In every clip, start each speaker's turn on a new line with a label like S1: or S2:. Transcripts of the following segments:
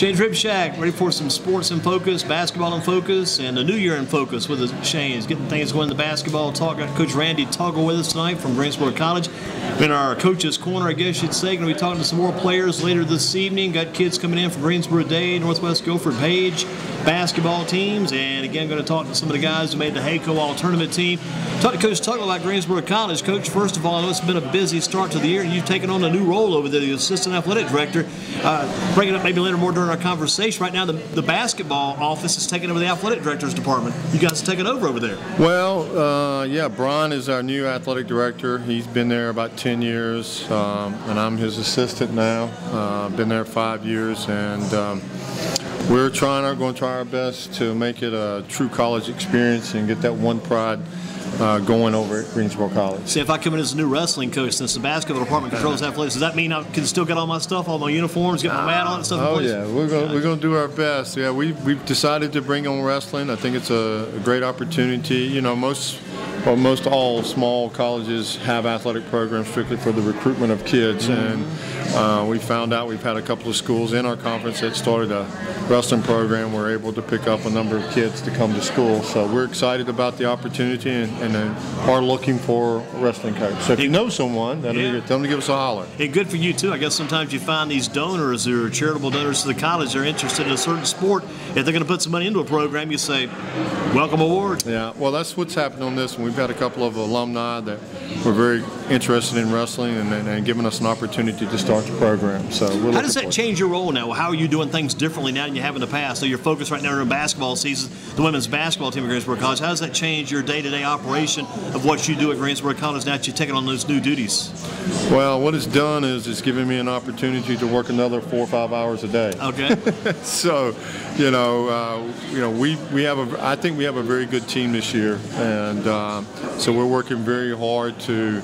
S1: Shane's Rib Shack, ready for some sports in focus, basketball in focus, and a new year in focus with Shane's getting things going in the basketball talk. Got Coach Randy Tuggle with us tonight from Greensboro College. In our coach's corner, I guess you'd say, going to be talking to some more players later this evening. Got kids coming in from Greensboro Day, Northwest Guilford Page basketball teams, and again, going to talk to some of the guys who made the HACO All-Tournament team. Talk to Coach Tuggle about Greensboro College. Coach, first of all, I know it's been a busy start to the year, and you've taken on a new role over there, the Assistant Athletic Director. Bring it up maybe later more during our conversation. Right now, the basketball office is taking over the Athletic Director's department. You guys are taking over there.
S2: Well, yeah, Brian is our new Athletic Director. He's been there about 10 years, and I'm his assistant now. Been there 5 years, and we're going to try our best to make it a true college experience and get that one pride going over at Greensboro College.
S1: See, if I come in as a new wrestling coach, since the basketball department controls athletics, does that mean I can still get all my stuff, all my uniforms, get my mat, all that stuff in place?
S2: Yeah, we're going to do our best. Yeah, we've decided to bring on wrestling. I think it's a great opportunity. You know, most all small colleges have athletic programs strictly for the recruitment of kids, and we found out we've had a couple of schools in our conference that started a wrestling program. We're able to pick up a number of kids to come to school, so we're excited about the opportunity and are looking for a wrestling coach. So if you know someone, tell them to give us a holler.
S1: And good for you too. I guess sometimes you find these donors who are charitable donors to the college, they're interested in a certain sport. If they're going to put some money into a program, you say, welcome aboard.
S2: Yeah, well, that's what's happened on this one. We've had a couple of alumni that were very interested in wrestling and giving us an opportunity to start the program. So
S1: how does that change your role now? How are you doing things differently now than you have in the past? So you're focused right now during basketball season, the women's basketball team at Greensboro College. How does that change your day-to-day operation of what you do at Greensboro College now that you're taking on those new duties?
S2: Well, what it's done is it's given me an opportunity to work another 4 or 5 hours a day.
S1: Okay.
S2: So, I think we have a very good team this year, and so we're working very hard to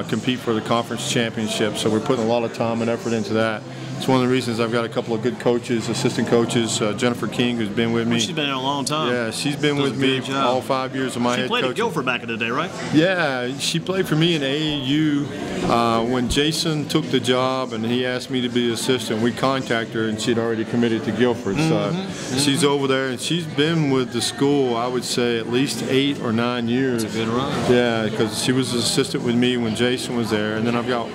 S2: compete for the conference championship. So we're putting a lot of time and effort into that. It's one of the reasons I've got a couple of good coaches, assistant coaches. Jennifer King, who's been with me.
S1: She's been there a long time.
S2: Yeah, she's been with me all 5 years of my head coaching.
S1: She played at Guilford back in the day, right?
S2: Yeah, she played for me in AAU. When Jason took the job and he asked me to be assistant, we contacted her and she'd already committed to Guilford. So she's over there, and she's been with the school, I would say, at least 8 or 9 years.
S1: That's a good run.
S2: Yeah, because she was an assistant with me when Jason was there. And then I've got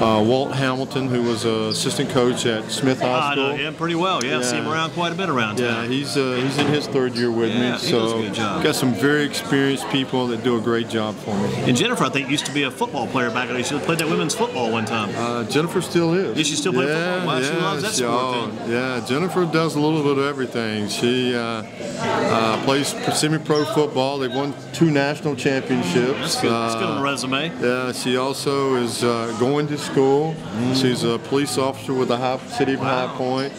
S2: Walt Hamilton, who was an assistant coach at Smith High School.
S1: I know him pretty well. Yeah, see him around quite a bit around town.
S2: Yeah, he's in his 3rd year with me.
S1: He does a good job.
S2: Got some very experienced people that do a great job for me.
S1: And Jennifer, I think, used to be a football player back in the day. She played that women's football one time.
S2: Jennifer still is.
S1: Is she still play football? Wow, she loves that sport then.
S2: Yeah, Jennifer does a little bit of everything. She plays semi-pro football. They've won 2 national championships.
S1: That's good. That's good on the resume.
S2: Yeah, she also is going to school. She's a police officer with the City of High Point,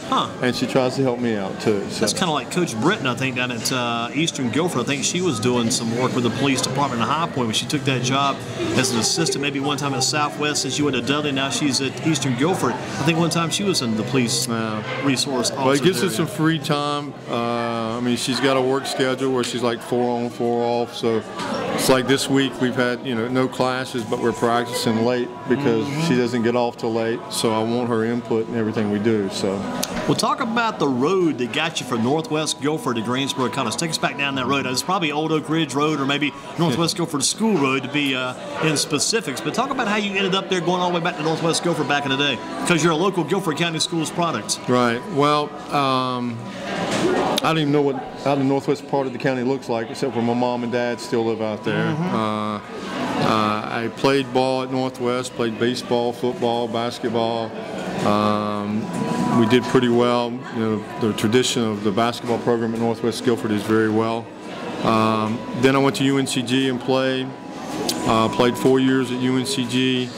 S2: and she tries to help me out too. So.
S1: That's kind of like Coach Britton, I think, down at Eastern Guilford. I think she was doing some work with the police department in High Point when she took that job as an assistant, maybe one time at Southwest, and she went to Dudley. Now she's at Eastern Guilford. I think one time she was in the police resource officer.
S2: Well, it gives her some free time. I mean, she's got a work schedule where she's like 4 on, 4 off. So it's like this week we've had no classes, but we're practicing late because she doesn't get off till late. So I want her input in everything we do. So
S1: we'll talk about the road that got you from Northwest Guilford to Greensboro College. Take us back down that road. It's probably Old Oak Ridge Road or maybe Northwest Guilford School Road to be in specifics. But talk about how you ended up there going all the way back to Northwest Guilford back in the day, because you're a local Guilford County Schools product.
S2: Right. Well, I don't even know how the northwest part of the county looks like, except for my mom and dad still live out there. I played ball at Northwest, played baseball, football, basketball. We did pretty well. The tradition of the basketball program at Northwest Guilford is very well. Then I went to UNCG and played 4 years at UNCG.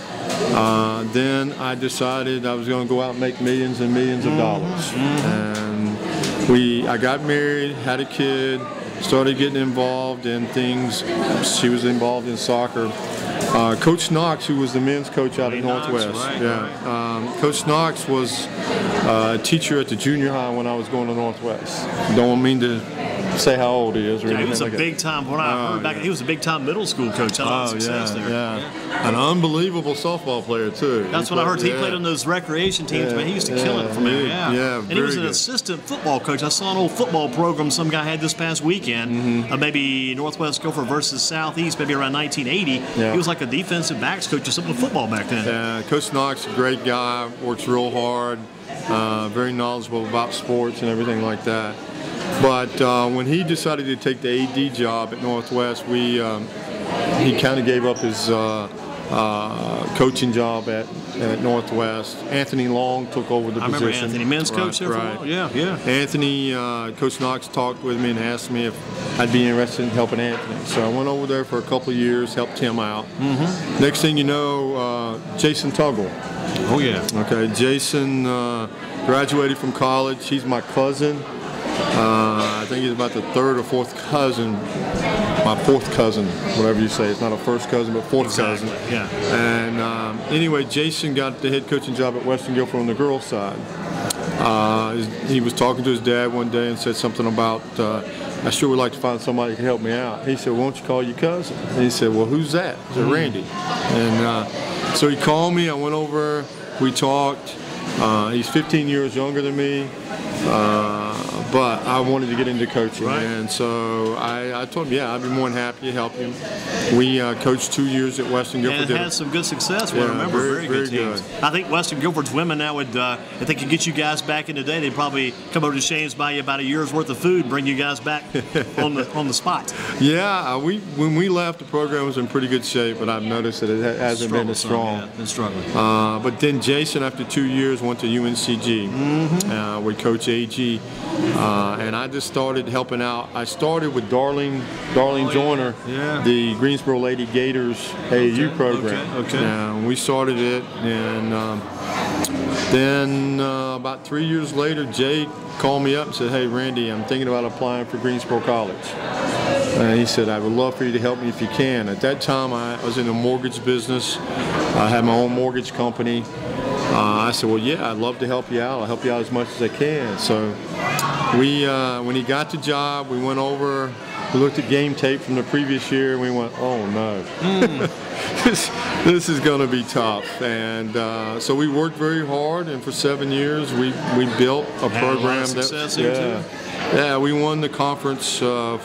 S2: Then I decided I was going to go out and make millions and millions of dollars. And I got married, had a kid, started getting involved in things. She was involved in soccer. Coach Knox, who was the men's coach out at Northwest. Coach Knox was a teacher at the junior high when I was going to Northwest. Don't mean to say how old he is or
S1: Yeah,
S2: anything
S1: he was a
S2: like
S1: big time. When I heard back, he was a big time middle school coach. Had a lot of success there.
S2: Yeah. An unbelievable softball player too.
S1: That's what I heard. He played on those recreation teams, man. He used to kill it for me.
S2: Yeah,
S1: and he was an assistant football coach. I saw an old football program some guy had this past weekend. Maybe Northwest Gopher versus Southeast, maybe around 1980.
S2: Yeah.
S1: He was like a defensive backs coach or something with football back then.
S2: Yeah, Coach Knox, a great guy, works real hard, very knowledgeable about sports and everything like that. But when he decided to take the AD job at Northwest, he kind of gave up his coaching job at Northwest. Anthony Long took over the position.
S1: I remember Anthony, men's coach there for a while. Yeah.
S2: Anthony, Coach Knox talked with me and asked me if I'd be interested in helping Anthony. So I went over there for a couple of years, helped him out. Next thing you know, Jason Tuggle.
S1: Oh, yeah.
S2: Okay, Jason graduated from college. He's my cousin. I think he's about the third or fourth cousin. My fourth cousin, whatever you say. It's not a first cousin, but fourth cousin.
S1: Yeah.
S2: And anyway, Jason got the head coaching job at Western Guilford on the girls' side. He was talking to his dad one day and said something about, I sure would like to find somebody who can help me out. He said, won't you call your cousin? And he said, well, who's that? I said, Randy. And so he called me. I went over. We talked. He's 15 years younger than me. But I wanted to get into coaching, and so I told him, yeah, I'd be more than happy to help him. We coached 2 years at Western Guilford.
S1: And had some good success. I remember very good teams. I think Western Guilford's women now would, if they could get you guys back in today, they'd probably come over to Shane's, buy you about a year's worth of food, and bring you guys back on the spot.
S2: Yeah, when we left, the program was in pretty good shape, but I've noticed that it hasn't been as strong.
S1: Yeah, been struggling.
S2: But then Jason, after 2 years, went to UNCG with Coach AG. And I just started helping out. I started with Darlene Joyner, the Greensboro Lady Gators AAU program. Okay. We started it, and then about 3 years later, Jay called me up and said, hey, Randy, I'm thinking about applying for Greensboro College. And he said, I would love for you to help me if you can. At that time, I was in the mortgage business. I had my own mortgage company. I said, well, yeah, I'd love to help you out. I'll help you out as much as I can. So when he got the job, we went over, we looked at game tape from the previous year, and we went, oh, no. This is going to be tough. And so we worked very hard, and for 7 years, we built a program that, yeah, we won the conference 4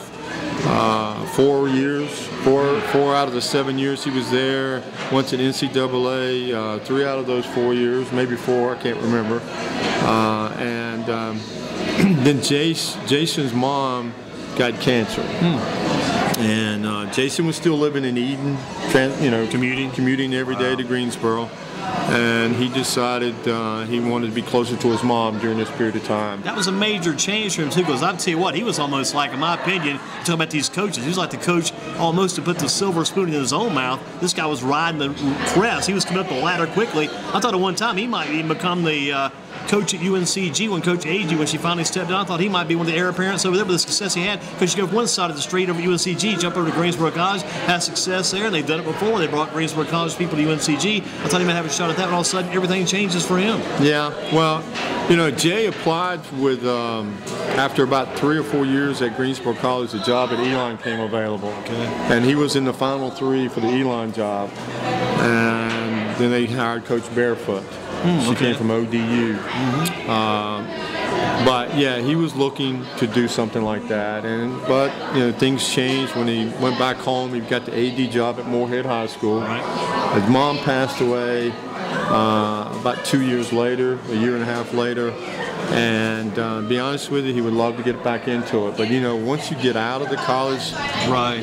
S2: years. Four out of the 7 years he was there, went to NCAA 3 out of those 4 years, maybe 4, I can't remember. Then Jason's mom got cancer. And Jason was still living in Eden, commuting every day to Greensboro. And he decided he wanted to be closer to his mom during this period of time.
S1: That was a major change for him, too, because I'll tell you what, he was almost like, in my opinion, talking about these coaches, he was like the coach almost to put the silver spoon in his own mouth. This guy was riding the crest. He was coming up the ladder quickly. I thought at one time he might even become the coach at UNCG when Coach AG, when she finally stepped down. I thought he might be one of the heir apparents over there with the success he had. Because you go from one side of the street over at UNCG, jump over to Greensboro College, had success there, and they've done it before. They brought Greensboro College people to UNCG. I thought he might have a shot at that, and all of a sudden everything changes for him.
S2: Yeah, well, Jay applied with, after about 3 or 4 years at Greensboro College, the job at Elon came available. Okay. And he was in the final 3 for the Elon job. And then they hired Coach Barefoot. She came from ODU. But yeah, he was looking to do something like that. But things changed when he went back home. He got the AD job at Moorhead High School. His mom passed away about 2 years later, a year and a half later. And to be honest with you, he would love to get back into it. But once you get out of the college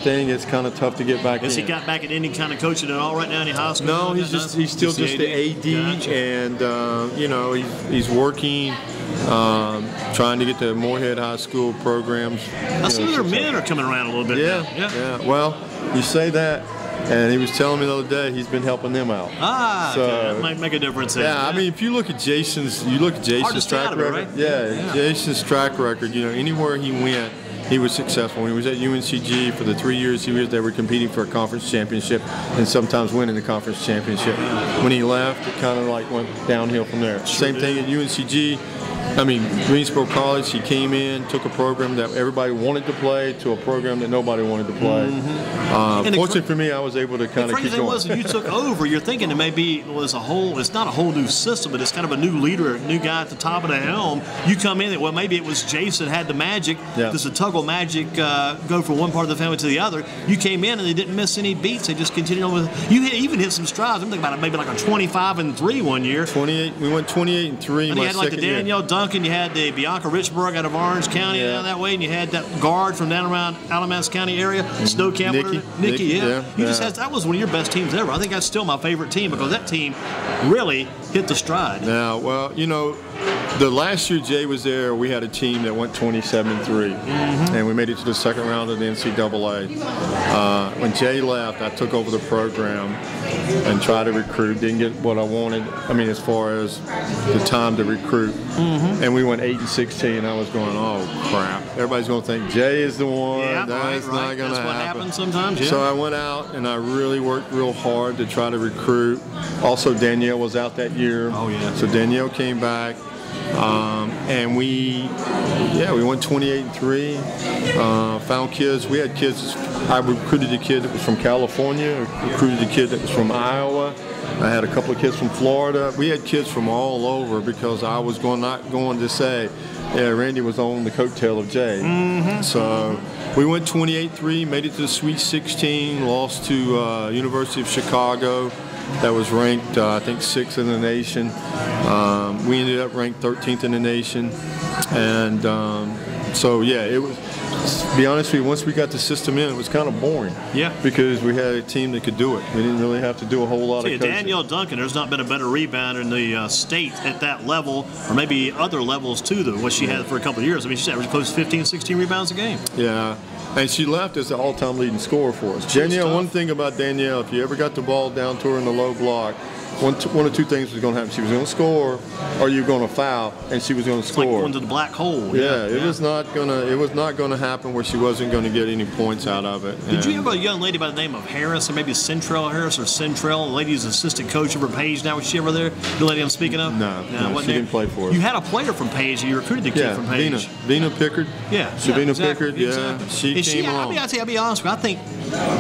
S2: thing, it's kind of tough to get back in.
S1: Has he got back at any kind of coaching at all right now in high school?
S2: No, he's still just the AD, gotcha. And he's working, trying to get the Moorhead High School programs.
S1: I see their men are coming around a little bit.
S2: Yeah. Well, you say that. And he was telling me the other day he's been helping them out.
S1: So that might make a difference.
S2: Yeah, I mean, if you look at Jason's track record. Right? Yeah, Jason's track record. Anywhere he went, he was successful. When he was at UNCG for the 3 years he was there, they were competing for a conference championship and sometimes winning the conference championship. When he left, it kind of like went downhill from there. Same thing at UNCG. Greensboro College, he came in, took a program that everybody wanted to play to a program that nobody wanted to play. Fortunately for me, I was able to kind of keep going.
S1: The crazy thing was, when you took over, you're thinking it maybe it's not a whole new system, but it's kind of a new leader, a new guy at the top of the helm. You come in, well, maybe it was Jason had the magic. Does the Tuggle magic go from one part of the family to the other? You came in and they didn't miss any beats. They just continued on with. You even hit some strides. I'm thinking about it, maybe like a 25-3 one year.
S2: 28. We went 28-3.
S1: And you had like the Danielle Duncan. You had the Bianca Richburg out of Orange County down that way, and you had that guard from down around Alamance County area, Snow Camp. Nikki. That was one of your best teams ever. I think that's still my favorite team because that team really hit the stride.
S2: Now, well, the last year Jay was there, we had a team that went 27-3, and we made it to the second round of the NCAA. When Jay left, I took over the program and tried to recruit. Didn't get what I wanted. As far as the time to recruit, and we went 8-16. And I was going, oh crap! Everybody's going to think Jay is the one.
S1: Yeah,
S2: That's not going to happen.
S1: That's what happens sometimes. Yeah.
S2: So I went out and I really worked real hard to try to recruit. Also, Danielle was out that year.
S1: Oh yeah.
S2: So Danielle came back. And we went 28-3. Found kids. We had kids. I recruited a kid that was from California. Recruited a kid that was from Iowa. I had a couple of kids from Florida. We had kids from all over because I was not going to say, Randy was on the coattail of Jay. So we went 28-3, made it to the Sweet 16, lost to University of Chicago. That was ranked, I think, 6th in the nation. We ended up ranked 13th in the nation. And it was, to be honest with you, once we got the system in, it was kind of boring.
S1: Yeah.
S2: Because we had a team that could do it. We didn't really have to do a whole lot of coaching.
S1: Danielle Duncan, there's not been a better rebounder in the state at that level, or maybe other levels too, than what she had for a couple of years. She averaged close to 15, 16 rebounds a game.
S2: Yeah. And she left as the all-time leading scorer for us. Danielle, one thing about Danielle, if you ever got the ball down to her in the low block, one of two things was going to happen. She was going to score, or you were going to foul, and she was going to score.
S1: Like going to the black hole.
S2: It was not going to happen where she wasn't going to get any points out of it.
S1: Did you have a young lady by the name of Harris, or maybe Centrell Harris, or Centrell, the lady's assistant coach over Page now? Was she ever there? The lady I'm speaking of?
S2: No, she didn't play for us.
S1: You had a player from Page, and you recruited the kid from Page.
S2: Vina Pickard.
S1: Savina
S2: Pickard. She came along.
S1: I'll be honest with you. I think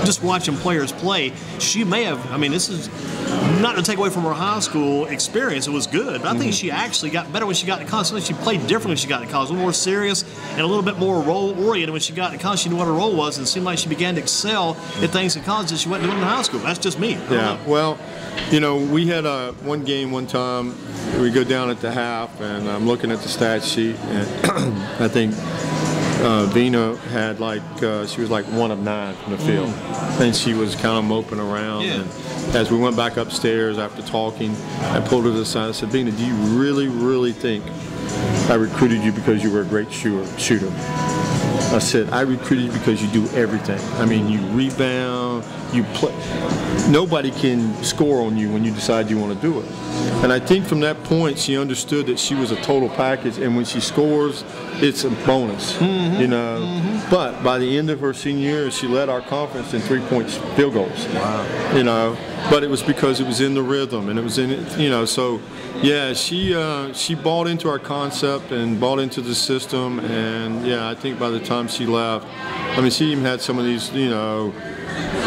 S1: just watching players play, she may have. This is not to take away from her high school experience. It was good, but I think she actually got better when she got to college. She played differently when she got to college, a little more serious and a little bit more role-oriented when she got to college. She knew what her role was, and it seemed like she began to excel at things in college that she wasn't doing in high school. That's just me.
S2: Well, we had one game one time. We go down at the half, and I'm looking at the stat sheet, and I think Vina had she was like 1 of 9 from the field, and she was kind of moping around.
S1: Yeah.
S2: And as we went back upstairs after talking, I pulled her to the side. I said, Vina, do you really, really think I recruited you because you were a great shooter? I said, I recruited you because you do everything. You rebound, you play. Nobody can score on you when you decide you want to do it. And I think from that point, she understood that she was a total package, and when she scores, it's a bonus, But by the end of her senior year, she led our conference in 3-point field goals.
S1: Wow.
S2: But it was because it was in the rhythm, and it was in it, so yeah, she bought into our concept and bought into the system, and I think by the time she left, she even had some of these,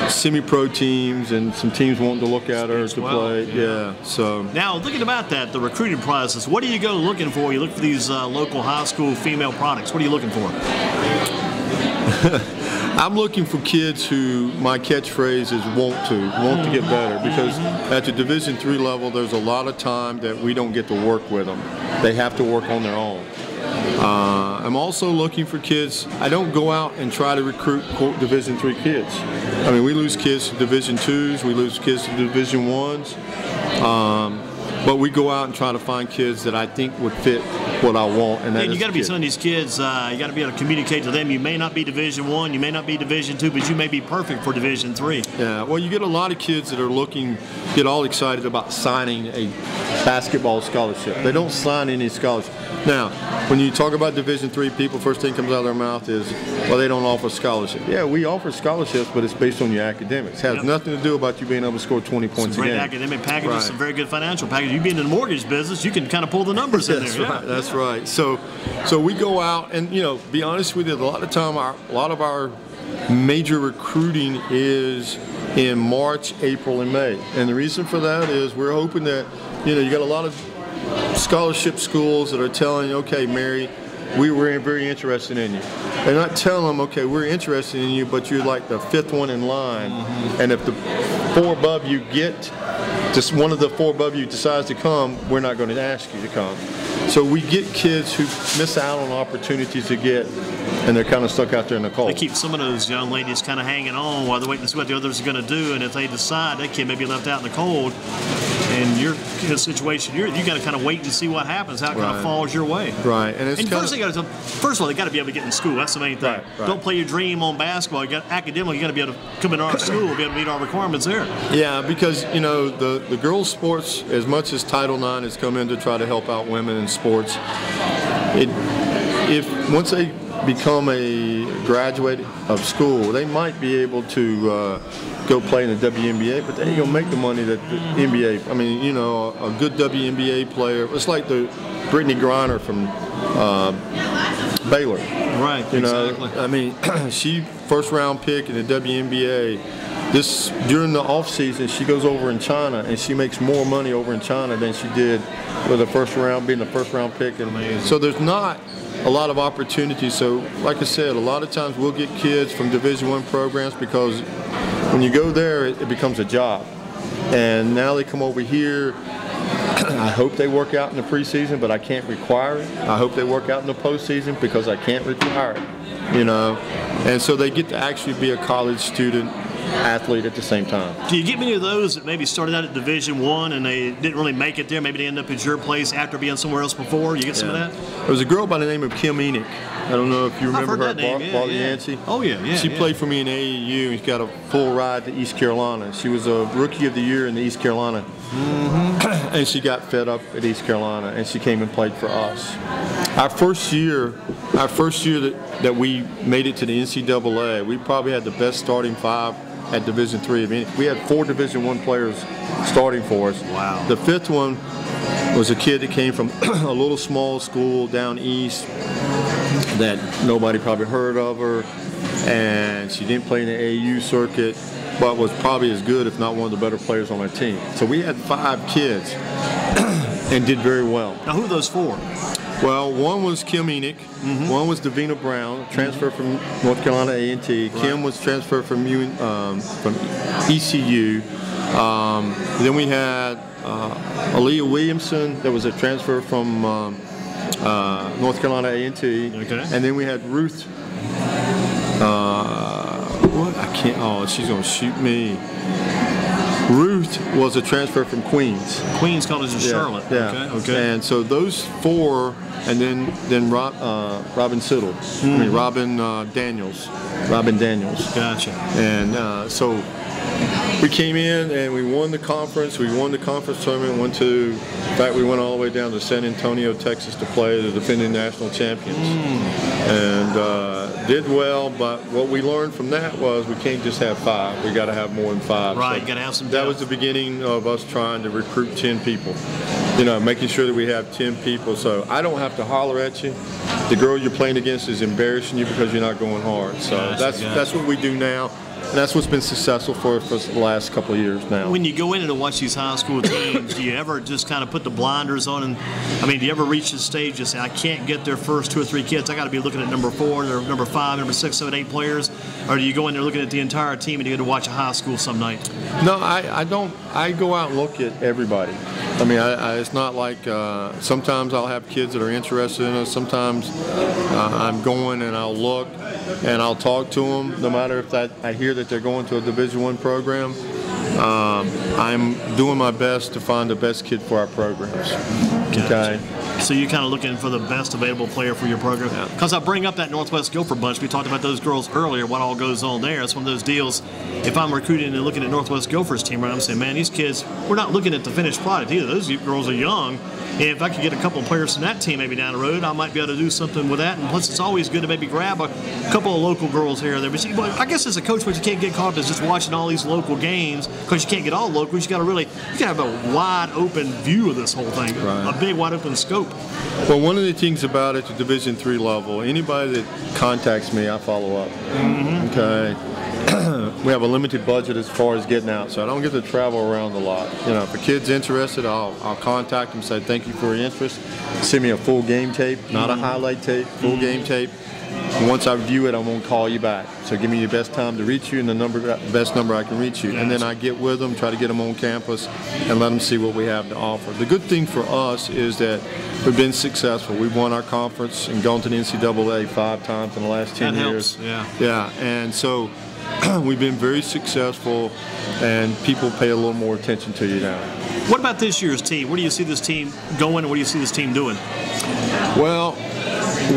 S2: semi-pro teams and some teams wanting to look at her to play. So
S1: now, thinking about that, the recruiting process, what do you go looking for? You look for these local high school female products. What are you looking for?
S2: I'm looking for kids who, my catchphrase is want to get better, because at the Division III level, there's a lot of time that we don't get to work with them. They have to work on their own. I'm also looking for kids. I don't go out and try to recruit, quote, Division III kids. We lose kids to Division IIs, we lose kids to Division Is. But we go out and try to find kids that I think would fit what I want. And
S1: you got to be telling these kids, you got to be able to communicate to them. You may not be Division I, you may not be Division II, but you may be perfect for Division III.
S2: Yeah, well, you get a lot of kids that are looking get all excited about signing a basketball scholarship. They don't sign any scholarship. Now, when you talk about Division III people, first thing comes out of their mouth is, well, they don't offer scholarship. Yeah, we offer scholarships, but it's based on your academics. It has nothing to do about you being able to score 20 points a game.
S1: Great academic packages, some very good financial packages. You being in the mortgage business, you can kind of pull the numbers in there.
S2: Right. That's right. So we go out and, be honest with you, a lot of our major recruiting is in March, April, and May. And the reason for that is we're hoping that, you got a lot of scholarship schools that are telling you, okay, Mary, we were very interested in you. They're not telling them, okay, we're interested in you, but you're like the 5th one in line. And if the 4 above you just one of the 4 above you decides to come, we're not going to ask you to come. So we get kids who miss out on opportunities to get, and they're kind of stuck out there in the cold.
S1: They keep some of those young ladies kind of hanging on while they're waiting to see what the others are going to do, and if they decide, that kid may be left out in the cold. And you're in a situation, you got to kind of wait and see what happens, how it kind of falls your way.
S2: Right. And
S1: first of all, they got to be able to get in school. That's the main thing.
S2: Right.
S1: Don't play your dream on basketball. Academically, you got to be able to come into our school, be able to meet our requirements there.
S2: Yeah, because the girls' sports, as much as Title IX has come in to try to help out women in sports, once they become a graduate of school, they might be able to go play in the WNBA, but they ain't gonna make the money that the NBA. I mean, a good WNBA player. It's like the Brittany Griner from Baylor.
S1: Right. Exactly.
S2: I mean, she first-round pick in the WNBA. During the off season, she goes over in China and she makes more money over in China than she did with being the first-round pick. And so there's not a lot of opportunities. So, like I said, a lot of times we'll get kids from Division I programs because when you go there, it becomes a job. And now they come over here. I hope they work out in the preseason, but I can't require it. I hope they work out in the postseason because I can't require it. And so they get to actually be a college student athlete at the same time.
S1: Do you get many of those that maybe started out at Division I and they didn't really make it there? Maybe they end up at your place after being somewhere else before? You get some of that?
S2: There was a girl by the name of Kim Enoch. I don't know if you remember her, Barbara Yancey.
S1: Oh, yeah.
S2: She played for me in AAU and got a full ride to East Carolina. She was a Rookie of the Year in the East Carolina. And she got fed up at East Carolina and she came and played for us. Our first year that we made it to the NCAA, we probably had the best starting 5 at Division III. We had 4 Division I players starting for us.
S1: Wow.
S2: The 5th one was a kid that came from a little small school down east that nobody probably heard of her, and she didn't play in the AAU circuit, but was probably as good, if not one of the better players on our team. So we had 5 kids and did very well.
S1: Now, who are those 4?
S2: Well, one was Kim Enoch, one was Davina Brown, transferred from North Carolina A&T. Kim was transferred from ECU. Then we had Aaliyah Williamson, that was a transfer from North Carolina A&T.
S1: Okay.
S2: And then we had Ruth. She's gonna shoot me. Ruth was a transfer from Queens
S1: College in Charlotte.
S2: Yeah.
S1: Okay.
S2: And so those 4, and then Robin Siddle. Robin Daniels.
S1: Gotcha.
S2: And so we came in and we won the conference. We won the conference tournament. In fact, we went all the way down to San Antonio, Texas, to play the defending national champions. And did well, but what we learned from that was we can't just have 5. We got to have more than 5.
S1: Right,
S2: so
S1: you got to have some.
S2: That was the beginning of us trying to recruit 10 people. Making sure that we have 10 people. So I don't have to holler at you. The girl you're playing against is embarrassing you because you're not going hard. So that's what we do now. And that's what's been successful for the last couple of years now.
S1: When you go in to watch these high school teams, do you ever just kind of put the blinders on? And do you ever reach the stage and say, I can't get their first 2 or 3 kids, I got to be looking at number 4, number 5, number 6, 7, 8 players? Or do you go in there looking at the entire team and you get to watch a high school some night?
S2: No, I don't. I go out and look at everybody. It's not like sometimes I'll have kids that are interested in us. Sometimes I'm going and I'll look and I'll talk to them. No matter if I hear that they're going to a Division I program, I'm doing my best to find the best kid for our programs.
S1: Gotcha.
S2: Okay.
S1: So you're kind of looking for the best available player for your program. Because I bring up that Northwest Guilford bunch. We talked about those girls earlier, what all goes on there. It's one of those deals. If I'm recruiting and looking at Northwest Guilford's team, right, I'm saying, man, these kids, we're not looking at the finished product either. Those girls are young. And if I could get a couple of players from that team maybe down the road, I might be able to do something with that. And plus, it's always good to maybe grab a couple of local girls here or there. But I guess as a coach, what you can't get caught up is just watching all these local games, because you can't get all locals. You got to have a wide open view of this whole thing, a big wide open scope.
S2: Well, one of the things about it at the Division III level, anybody that contacts me, I follow up. Okay. We have a limited budget as far as getting out, so I don't get to travel around a lot. You know, if a kid's interested, I'll contact them, say thank you for your interest. Send me a full game tape, not a highlight tape, full game tape. And once I review it, I'm going to call you back. So give me the best time to reach you and the best number I can reach you. And then I get with them, try to get them on campus, and let them see what we have to offer. The good thing for us is that we've been successful. We've won our conference and gone to the NCAA 5 times in the last 10 years. Yeah, and so we've been very successful, and people pay a little more attention to you now.
S1: What about this year's team? Where do you see this team going, and what do you see this team doing?
S2: Well,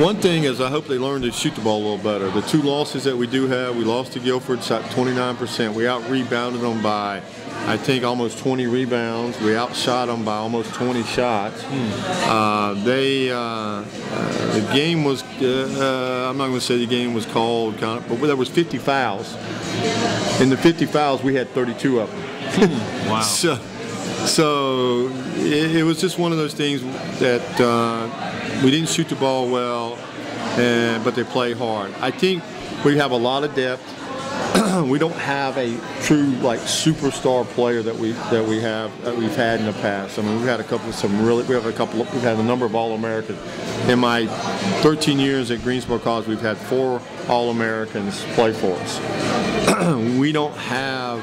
S2: one thing is I hope they learn to shoot the ball a little better. The 2 losses that we do have, we lost to Guilford, shot 29%. We out-rebounded them by, I think, almost 20 rebounds. We outshot them by almost 20 shots. The game was, I'm not going to say the game was called, but there was 50 fouls. In the 50 fouls, we had 32 of them.
S1: Wow.
S2: So it was just one of those things that we didn't shoot the ball well, but they play hard. I think we have a lot of depth. We don't have a true superstar player that we've had in the past. I mean, we've had we've had a number of All-Americans. In my 13 years at Greensboro College, we've had 4 All-Americans play for us. We don't have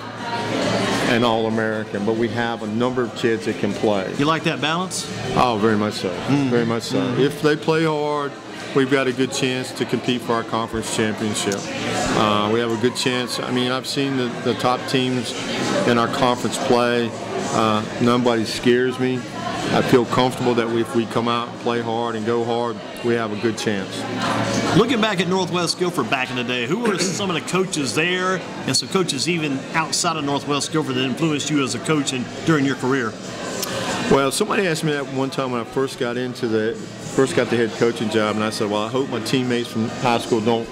S2: an All-American, but we have a number of kids that can play.
S1: You like that balance?
S2: Oh, very much so. Very much so. If they play hard, we've got a good chance to compete for our conference championship. We have a good chance. I mean, I've seen the top teams in our conference play. Nobody scares me. I feel comfortable that if we come out and play hard and go hard, we have a good chance.
S1: Looking back at Northwest Guilford back in the day, who were some of the coaches there and some coaches even outside of Northwest Guilford that influenced you as a coach during your career?
S2: Well, somebody asked me that one time when I first got the head coaching job, and I said, well, I hope my teammates from high school don't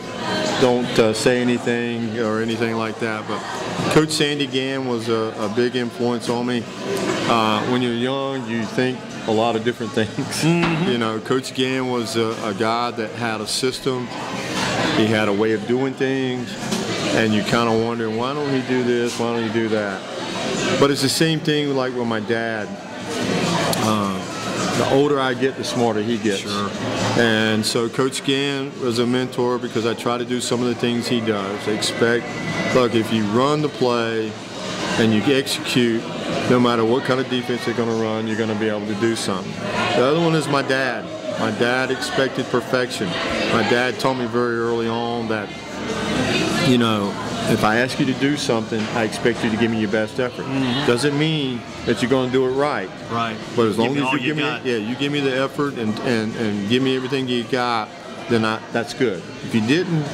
S2: say anything or anything like that. But Coach Sandy Gann was a big influence on me. When you're young, you think a lot of different things. You know, Coach Gann was a guy that had a system. He had a way of doing things, and you kind of wonder, why don't he do this? Why don't he do that? But it's the same thing like with my dad. The older I get, the smarter he gets.
S1: Sure.
S2: And so Coach Gann was a mentor because I try to do some of the things he does. Look, if you run the play and you execute, no matter what kind of defense they're going to run, you're going to be able to do something. The other one is my dad. My dad expected perfection. My dad told me very early on that, you know, if I ask you to do something, I expect you to give me your best effort. Doesn't mean that you're going to do it right.
S1: Right.
S2: But as long as you give me the effort and give me everything you got, then that's good. If you didn't,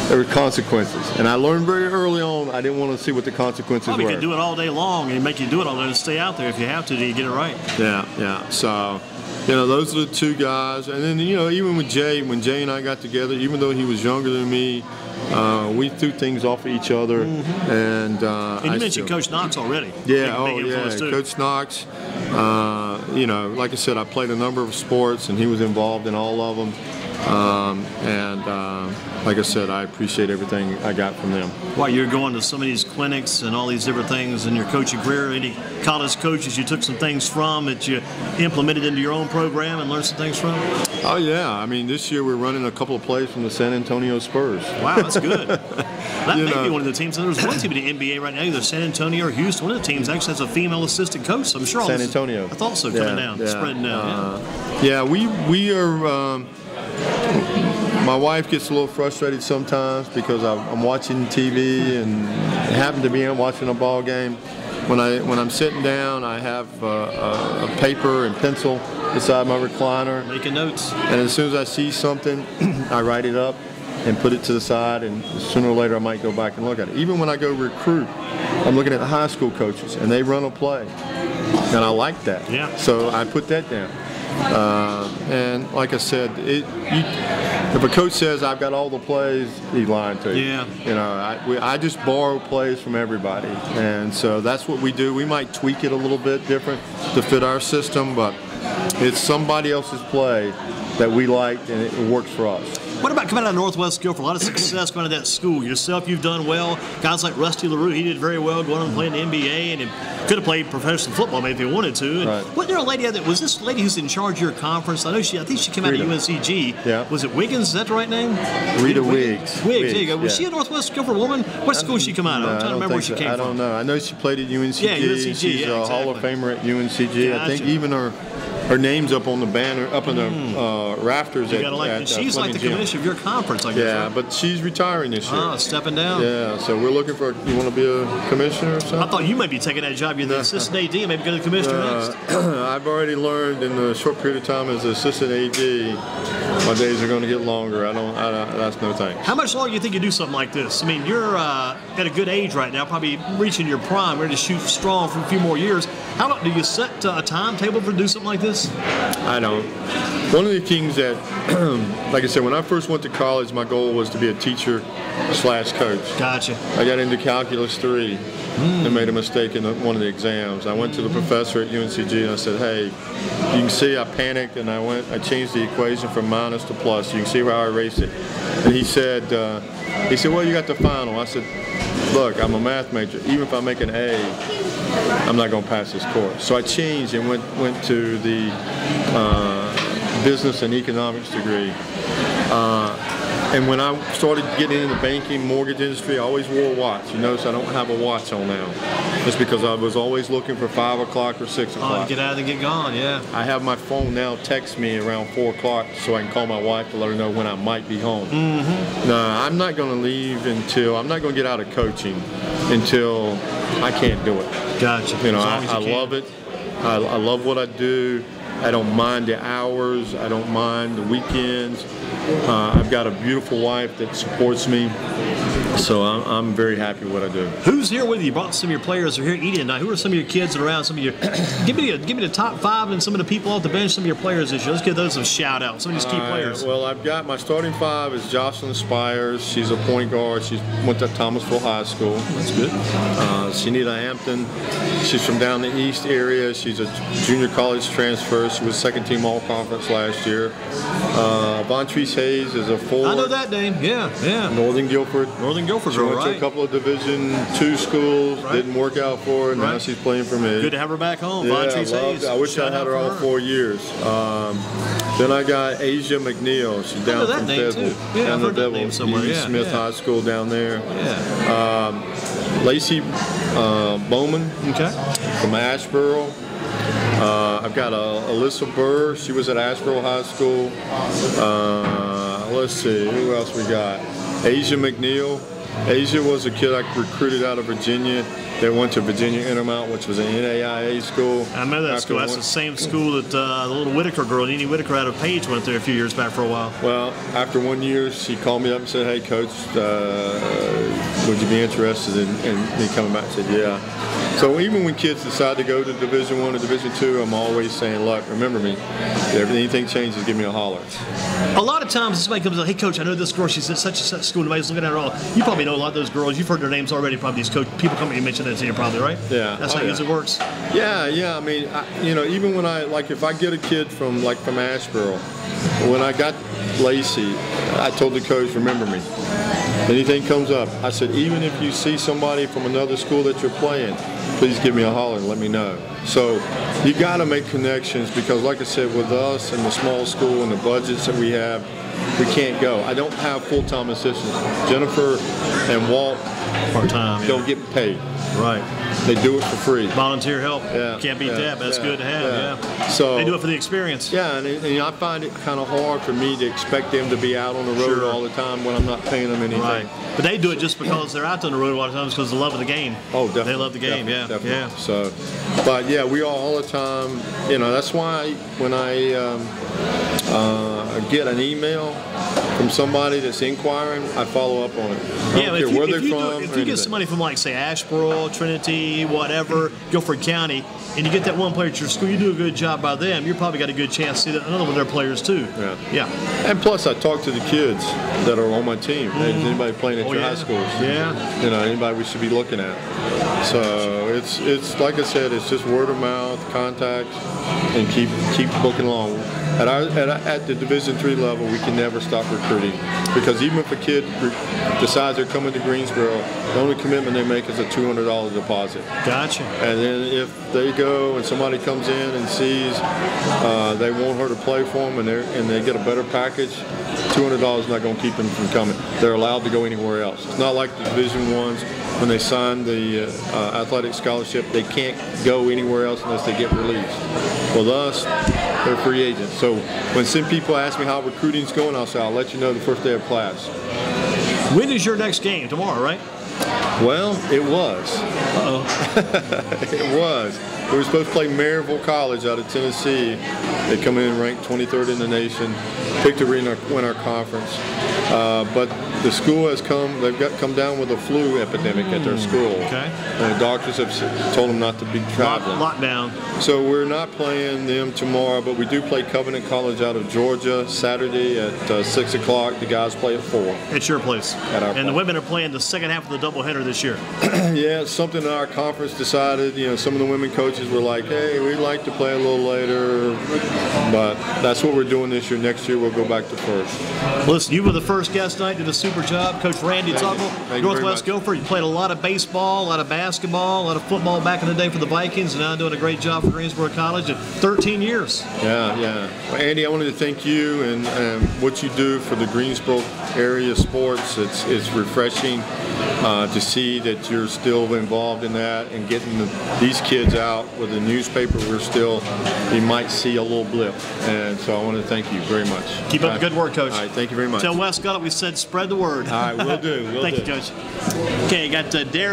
S2: there were consequences. And I learned very early on I didn't want to see what the consequences were.
S1: You can do it all day long and make you do it all day and stay out there if you have to get it right.
S2: Yeah. So, you know, those are the 2 guys. And then, you know, even with Jay, when Jay and I got together, even though he was younger than me, we threw things off of each other. And
S1: you mentioned Coach Knox already.
S2: Yeah, Coach Knox. You know, like I said, I played a number of sports, and he was involved in all of them. Like I said, I appreciate everything I got from them.
S1: While you're going to some of these clinics and all these different things in your coaching career, any college coaches you took some things from that you implemented into your own program and learned some things from?
S2: Oh, yeah. I mean, this year we're running a couple of plays from the San Antonio Spurs.
S1: Wow, that's good. That may be one of the teams. There's one team in the NBA right now, either San Antonio or Houston. One of the teams actually has a female assistant coach. So I'm sure
S2: San Antonio.
S1: I thought so, coming down, spreading down.
S2: We are... my wife gets a little frustrated sometimes because I'm watching TV and happen to be watching a ball game. when I'm sitting down, I have a paper and pencil beside my recliner.
S1: Making notes.
S2: And as soon as I see something, I write it up and put it to the side, and sooner or later I might go back and look at it. Even when I go recruit, I'm looking at the high school coaches, and they run a play, and I like that.
S1: Yeah.
S2: So I put that down. And like I said, if a coach says I've got all the plays, he's lying to you.
S1: Yeah.
S2: You know, I just borrow plays from everybody, and so that's what we do. We might tweak it a little bit different to fit our system, but it's somebody else's play that we liked, and it works for us.
S1: What about coming out of Northwest Guilford? A lot of success going to that school. Yourself, you've done well. Guys like Rusty LaRue, he did very well going on and playing the NBA, and he could have played professional football maybe if he wanted to. And
S2: right.
S1: wasn't there a lady that was this lady who's in charge of your conference? I think she came out of UNCG.
S2: Yeah.
S1: Was it Wiggins? Is that the right name?
S2: Rita Wiggs.
S1: Wiggs, there you go. Was she a Northwest Guilford woman? What school did she come out of? I'm trying to remember where she came from.
S2: I don't know. I know she played at UNCG.
S1: Yeah, UNCG.
S2: She's a Hall of Famer at UNCG.
S1: Gotcha.
S2: I think even her name's up on the banner, up in the rafters at
S1: she's like the commissioner of your conference, I guess.
S2: Yeah,
S1: right?
S2: but she's retiring this year.
S1: Oh, stepping down.
S2: Yeah, so we're looking for. You want to be a commissioner or something?
S1: I thought you might be taking that job. You're the assistant AD, and maybe go to the commissioner next.
S2: I've already learned in the short period of time as assistant AD, my days are going to get longer. That's no thanks.
S1: How much longer do you think you do something like this? I mean, you're at a good age right now, probably reaching your prime, ready to shoot strong for a few more years. How long do you set a timetable for do something like this?
S2: I don't. One of the things that, like I said, when I first went to college, my goal was to be a teacher/coach.
S1: Gotcha.
S2: I got into Calculus 3 and made a mistake in one of the exams. I went to the professor at UNCG and I said, hey, you can see I panicked and I changed the equation from minus to plus. You can see how I erased it. And he said, well, you got the final. I said, look, I'm a math major. Even if I make an A, I'm not going to pass this course. So I changed and went to the business and economics degree. And when I started getting into the banking, mortgage industry, I always wore a watch. You notice I don't have a watch on now. It's because I was always looking for 5 o'clock or 6 o'clock.
S1: Oh, get out and get gone, yeah.
S2: I have my phone now text me around 4 o'clock so I can call my wife to let her know when I might be home.
S1: Mm-hmm.
S2: No, I'm not going to leave I'm not going to get out of coaching until I can't do it.
S1: Gotcha.
S2: You know, I love it. I love what I do. I don't mind the hours. I don't mind the weekends. I've got a beautiful wife that supports me, so I'm very happy with what I do.
S1: Who's here with you? You brought some of your players who are here eating tonight. Who are some of your kids that are around? Some of your give me the top 5 and some of the people off the bench. Some of your players this year. Let's give those some shout outs. Some of these key players.
S2: Well, I've got my starting 5 is Jocelyn Spires. She's a point guard. She went to Thomasville High School.
S1: That's good.
S2: Shanita Hampton. She's from down the east area. She's a junior college transfer. She was second team all conference last year. Vontrice Hayes is a forward.
S1: I know that name. Yeah.
S2: Northern Guilford.
S1: She
S2: went to a couple of Division II schools. Right. Didn't work out for her. Now she's playing for me.
S1: Good to have her back home.
S2: Yeah,
S1: Vontrice Hayes.
S2: I wish I had her all 4 years. Then I got Asia McNeil. She's down from Fayetteville.
S1: Yeah, I've heard that name somewhere.
S2: Smith High School down there.
S1: Yeah.
S2: Lacey Bowman from Asheboro. I've got Alyssa Burr. She was at Asheboro High School. Let's see, who else we got? Asia McNeil. Asia was a kid I recruited out of Virginia that went to Virginia Intermount, which was an NAIA school.
S1: I remember that school. That's the same school that the little Whitaker girl, Nene Whitaker out of Page, went there a few years back for a while.
S2: Well, after 1 year, she called me up and said, hey, Coach, would you be interested in me coming back? I said, yeah. So even when kids decide to go to Division I or Division II, I'm always saying, look, remember me. If anything changes, give me a holler.
S1: A lot of times somebody comes up, hey, Coach, I know this girl. She's at such and such school. Nobody's looking at her all. You probably know a lot of those girls. You've heard their names already. Probably these people come and you mention that to you, probably, right?
S2: Yeah.
S1: That's how it usually works.
S2: Yeah. I mean, even when if I get a kid from Asheboro, when I got Lacey, I told the coach, remember me. Anything comes up, I said, even if you see somebody from another school that you're playing, please give me a holler and let me know. So you got to make connections because, like I said, with us and the small school and the budgets that we have, we can't go. I don't have full-time assistants. Jennifer and Walt
S1: part-time
S2: don't get paid.
S1: Right.
S2: They do it for free.
S1: Volunteer help.
S2: Yeah.
S1: Can't beat that. That's good to have. Yeah.
S2: So
S1: they do it for the experience.
S2: Yeah, and I find it kind of hard for me to expect them to be out on the road all the time when I'm not paying them anything.
S1: Right. But they do it just because they're out on the road a lot of times because of the love of the game.
S2: Oh, definitely.
S1: They love the game.
S2: Definitely.
S1: Yeah.
S2: So, but yeah, we are all the time. You know, that's why when I get an email from somebody that's inquiring, I follow up on it. I don't care where they're from.
S1: If you get somebody from, like, say, Asheboro, Trinity, whatever, Guilford County, and you get that one player at your school, you do a good job by them, you've probably got a good chance to see that another one of their players too. Yeah.
S2: And plus, I talk to the kids that are on my team. Anybody playing at your high schools?
S1: Yeah.
S2: You know, anybody we should be looking at. So it's like I said, it's just word of mouth, contact, and keep booking along. At the Division III level, we can never stop recruiting because even if a kid decides they're coming to Greensboro, the only commitment they make is a $200 deposit.
S1: Gotcha.
S2: And then if they go and somebody comes in and sees they want her to play for them and they get a better package, $200 is not going to keep them from coming. They're allowed to go anywhere else. It's not like the Division I's. When they sign the athletic scholarship, they can't go anywhere else unless they get released. With us, they're free agents. So when some people ask me how recruiting's going, I'll say, I'll let you know the first day of class.
S1: When is your next game? Tomorrow, right?
S2: Well, it was.
S1: Uh-oh.
S2: It was. We were supposed to play Maryville College out of Tennessee. They come in ranked 23rd in the nation, picked to win our conference. But the school has they've come down with a flu epidemic at their school.
S1: Okay.
S2: And the doctors have told them not to be traveling.
S1: Lockdown.
S2: So we're not playing them tomorrow, but we do play Covenant College out of Georgia Saturday at 6 o'clock. The guys play at 4.
S1: At your place.
S2: At our
S1: place.
S2: The
S1: women are playing the second half of the doubleheader this year.
S2: Yeah, it's something that our conference decided. You know, some of the women coaches were like, hey, we'd like to play a little later. But that's what we're doing this year. Next year, we'll go back to first.
S1: Listen, you were the first guest tonight, did a super job. Coach Randy Tuggle, Northwest Gopher. You played a lot of baseball, a lot of basketball, a lot of football back in the day for the Vikings, and now doing a great job for Greensboro College in 13 years.
S2: Yeah. Well, Andy, I wanted to thank you and what you do for the Greensboro area sports. It's refreshing to see that you're still involved in that and getting these kids out with the newspaper. You might see a little blip, and so I want to thank you very much.
S1: Keep up the good work, Coach.
S2: All right, thank you very much.
S1: Tell Wes Gullett we said spread the word.
S2: All right, we'll do.
S1: Thank you, Coach. Okay, got Darius.